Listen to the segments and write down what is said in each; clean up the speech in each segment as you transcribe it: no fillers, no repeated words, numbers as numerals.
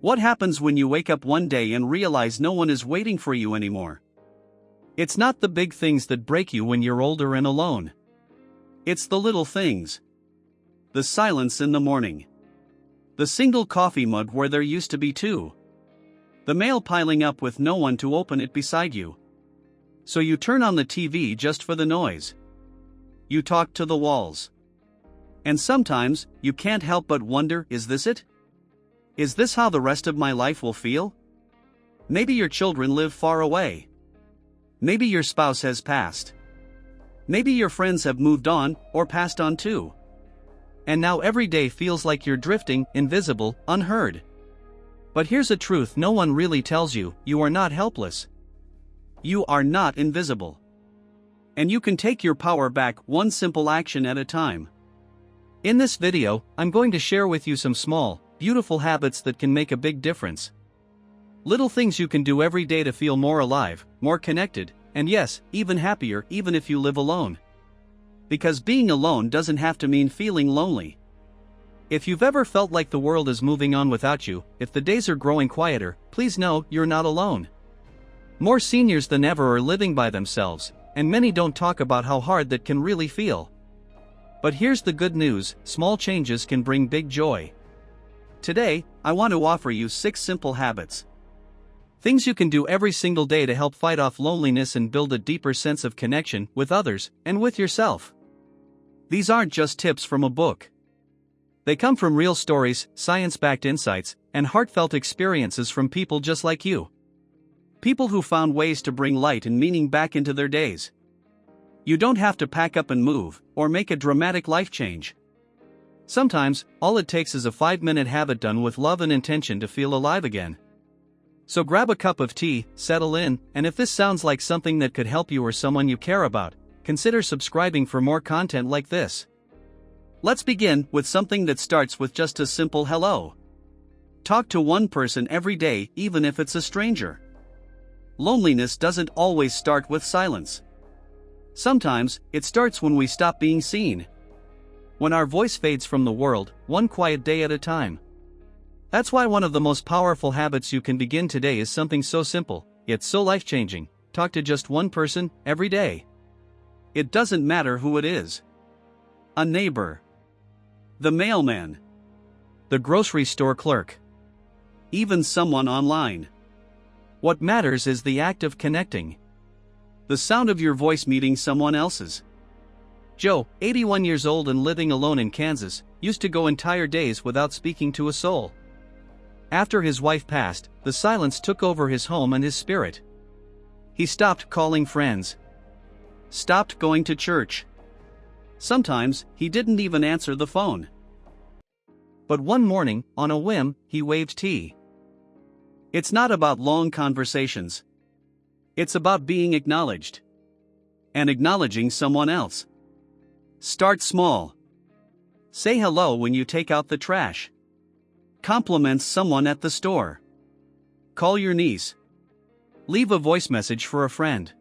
What happens when you wake up one day and realize no one is waiting for you anymore? It's not the big things that break you when you're older and alone. It's the little things. The silence in the morning. The single coffee mug where there used to be two. The mail piling up with no one to open it beside you. So you turn on the TV just for the noise. You talk to the walls. And sometimes, you can't help but wonder, is this it? Is this how the rest of my life will feel? Maybe your children live far away. Maybe your spouse has passed. Maybe your friends have moved on, or passed on too. And now every day feels like you're drifting, invisible, unheard. But here's the truth no one really tells you: you are not helpless. You are not invisible. And you can take your power back one simple action at a time. In this video, I'm going to share with you some small, beautiful habits that can make a big difference. Little things you can do every day to feel more alive, more connected, and yes, even happier, even if you live alone. Because being alone doesn't have to mean feeling lonely. If you've ever felt like the world is moving on without you, if the days are growing quieter, please know you're not alone. More seniors than ever are living by themselves, and many don't talk about how hard that can really feel. But here's the good news: small changes can bring big joy. Today, I want to offer you 6 simple habits. Things you can do every single day to help fight off loneliness and build a deeper sense of connection with others and with yourself. These aren't just tips from a book. They come from real stories, science-backed insights, and heartfelt experiences from people just like you. People who found ways to bring light and meaning back into their days. You don't have to pack up and move, or make a dramatic life change. Sometimes, all it takes is a 5-minute habit done with love and intention to feel alive again. So grab a cup of tea, settle in, and if this sounds like something that could help you or someone you care about, consider subscribing for more content like this. Let's begin with something that starts with just a simple hello. Talk to one person every day, even if it's a stranger. Loneliness doesn't always start with silence. Sometimes, it starts when we stop being seen. When our voice fades from the world, one quiet day at a time. That's why one of the most powerful habits you can begin today is something so simple, yet so life-changing: talk to just one person, every day. It doesn't matter who it is. A neighbor. The mailman. The grocery store clerk. Even someone online. What matters is the act of connecting. The sound of your voice meeting someone else's. Joe, 81 years old and living alone in Kansas, used to go entire days without speaking to a soul. After his wife passed, the silence took over his home and his spirit. He stopped calling friends. Stopped going to church. Sometimes, he didn't even answer the phone. But one morning, on a whim, he waved tea. It's not about long conversations. It's about being acknowledged. And acknowledging someone else. Start small. Say hello when you take out the trash. Compliment someone at the store. Call your niece. Leave a voice message for a friend.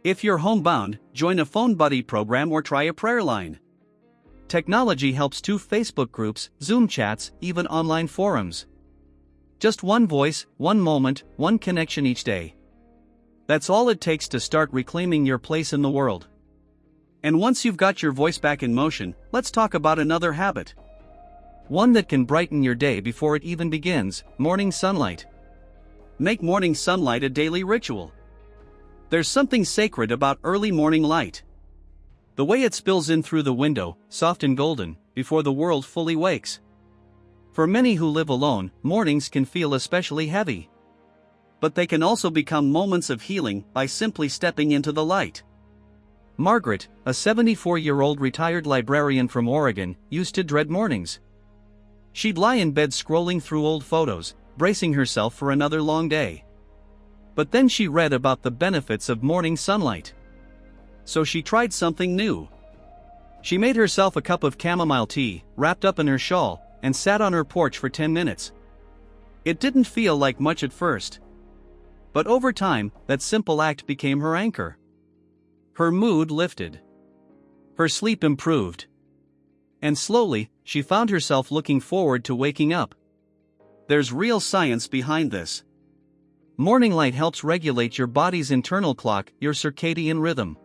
If you're homebound, join a phone buddy program or try a prayer line. Technology helps too: Facebook groups, Zoom chats, even online forums. Just one voice, one moment, one connection each day. That's all it takes to start reclaiming your place in the world. And once you've got your voice back in motion, let's talk about another habit. One that can brighten your day before it even begins: morning sunlight. Make morning sunlight a daily ritual. There's something sacred about early morning light. The way it spills in through the window, soft and golden, before the world fully wakes. For many who live alone, mornings can feel especially heavy. But they can also become moments of healing by simply stepping into the light. Margaret, a 74-year-old retired librarian from Oregon, used to dread mornings. She'd lie in bed scrolling through old photos, bracing herself for another long day. But then she read about the benefits of morning sunlight. So she tried something new. She made herself a cup of chamomile tea, wrapped up in her shawl, and sat on her porch for 10 minutes. It didn't feel like much at first. But over time, that simple act became her anchor. Her mood lifted. Her sleep improved. And slowly, she found herself looking forward to waking up. There's real science behind this. Morning light helps regulate your body's internal clock, your circadian rhythm.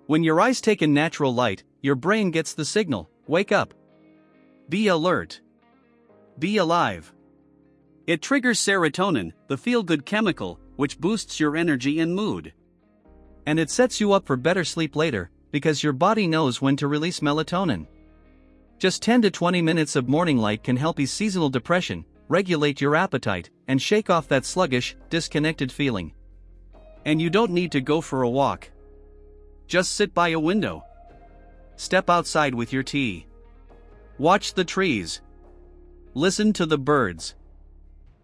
When your eyes take in natural light, your brain gets the signal, wake up. Be alert. Be alive. It triggers serotonin, the feel-good chemical, which boosts your energy and mood. And it sets you up for better sleep later, because your body knows when to release melatonin. Just 10 to 20 minutes of morning light can help ease seasonal depression, regulate your appetite, and shake off that sluggish, disconnected feeling. And you don't need to go for a walk. Just sit by a window. Step outside with your tea. Watch the trees. Listen to the birds.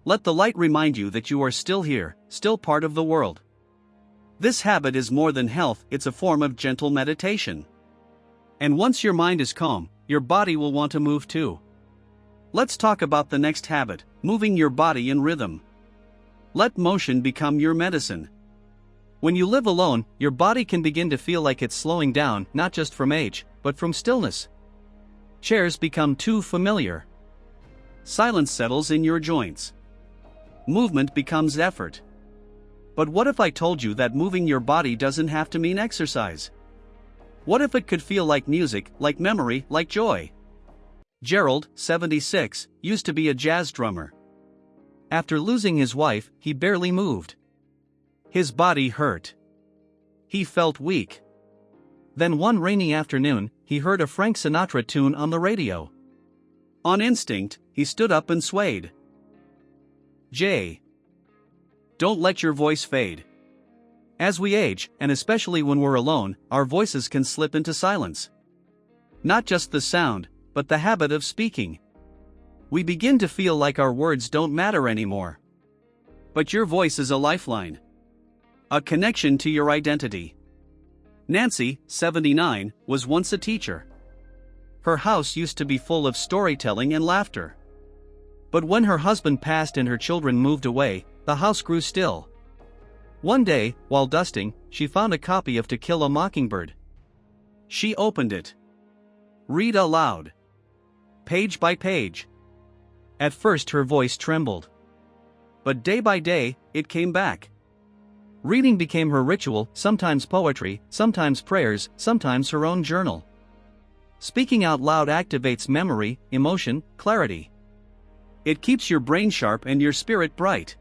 Let the light remind you that you are still here, still part of the world. This habit is more than health, it's a form of gentle meditation. And once your mind is calm, your body will want to move too. Let's talk about the next habit, moving your body in rhythm. Let motion become your medicine. When you live alone, your body can begin to feel like it's slowing down, not just from age, but from stillness. Chairs become too familiar. Silence settles in your joints. Movement becomes effort. But what if I told you that moving your body doesn't have to mean exercise? What if it could feel like music, like memory, like joy? Gerald, 76, used to be a jazz drummer. After losing his wife, he barely moved. His body hurt. He felt weak. Then one rainy afternoon, he heard a Frank Sinatra tune on the radio. On instinct, he stood up and swayed. Don't let your voice fade. As we age, and especially when we're alone, our voices can slip into silence. Not just the sound, but the habit of speaking. We begin to feel like our words don't matter anymore. But your voice is a lifeline. A connection to your identity. Nancy, 79, was once a teacher. Her house used to be full of storytelling and laughter. But when her husband passed and her children moved away, the house grew still. One day, while dusting, she found a copy of To Kill a Mockingbird. She opened it. Read aloud. Page by page. At first her voice trembled. But day by day, it came back. Reading became her ritual, sometimes poetry, sometimes prayers, sometimes her own journal. Speaking out loud activates memory, emotion, clarity. It keeps your brain sharp and your spirit bright.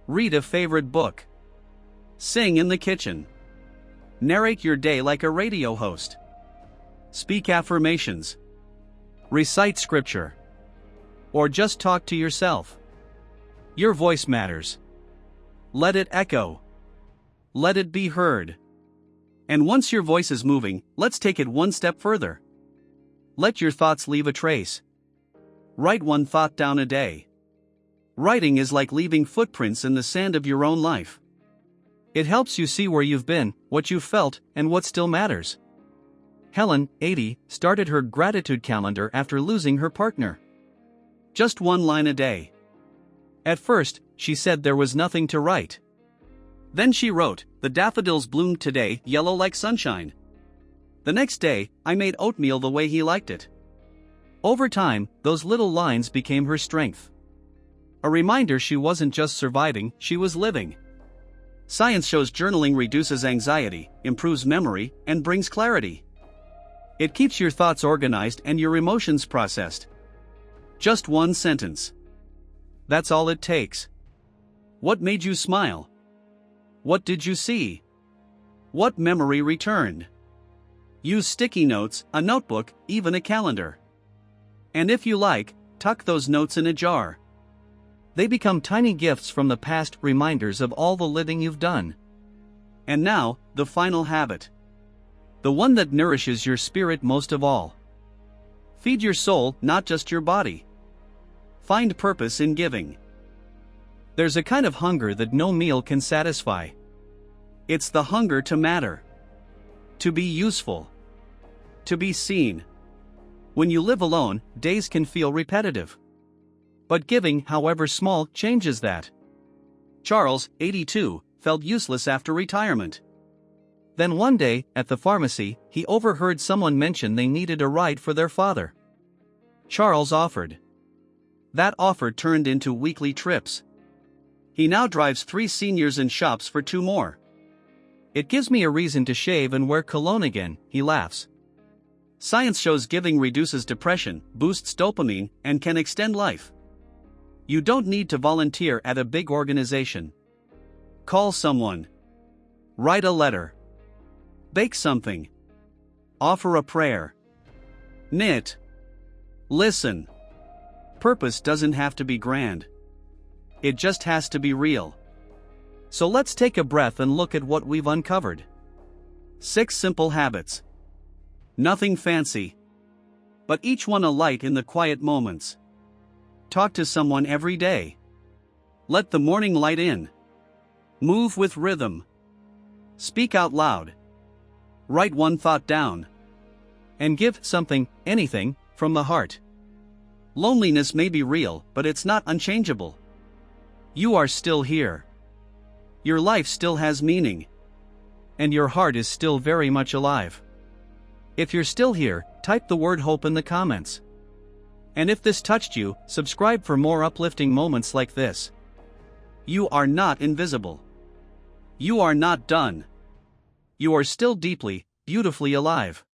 Read a favorite book. Sing in the kitchen. Narrate your day like a radio host. Speak affirmations. Recite scripture. Or just talk to yourself. Your voice matters. Let it echo. Let it be heard. And once your voice is moving, let's take it one step further. Let your thoughts leave a trace. Write one thought down a day. Writing is like leaving footprints in the sand of your own life. It helps you see where you've been, what you've felt, and what still matters. Helen, 80, started her gratitude calendar after losing her partner. Just one line a day. At first, she said there was nothing to write. Then she wrote, "The daffodils bloomed today, yellow like sunshine." The next day, "I made oatmeal the way he liked it." Over time, those little lines became her strength. A reminder she wasn't just surviving, she was living. Science shows journaling reduces anxiety, improves memory, and brings clarity. It keeps your thoughts organized and your emotions processed. Just one sentence. That's all it takes. What made you smile? What did you see? What memory returned? Use sticky notes, a notebook, even a calendar. And if you like, tuck those notes in a jar. They become tiny gifts from the past, reminders of all the living you've done. And now, the final habit. The one that nourishes your spirit most of all. Feed your soul, not just your body. Find purpose in giving. There's a kind of hunger that no meal can satisfy. It's the hunger to matter. To be useful. To be seen. When you live alone, days can feel repetitive. But giving, however small, changes that. Charles, 82, felt useless after retirement. Then one day, at the pharmacy, he overheard someone mention they needed a ride for their father. Charles offered. That offer turned into weekly trips. He now drives 3 seniors and shops for 2 more. It gives me a reason to shave and wear cologne again, he laughs. Science shows giving reduces depression, boosts dopamine, and can extend life. You don't need to volunteer at a big organization. Call someone. Write a letter. Bake something. Offer a prayer. Knit. Listen. Purpose doesn't have to be grand. It just has to be real. So let's take a breath and look at what we've uncovered. 6 simple habits. Nothing fancy. But each one a light in the quiet moments. Talk to someone every day. Let the morning light in. Move with rhythm. Speak out loud. Write one thought down. And give something, anything, from the heart. Loneliness may be real, but it's not unchangeable. You are still here. Your life still has meaning. And your heart is still very much alive. If you're still here, type the word hope in the comments. And if this touched you, subscribe for more uplifting moments like this. You are not invisible. You are not done. You are still deeply, beautifully alive.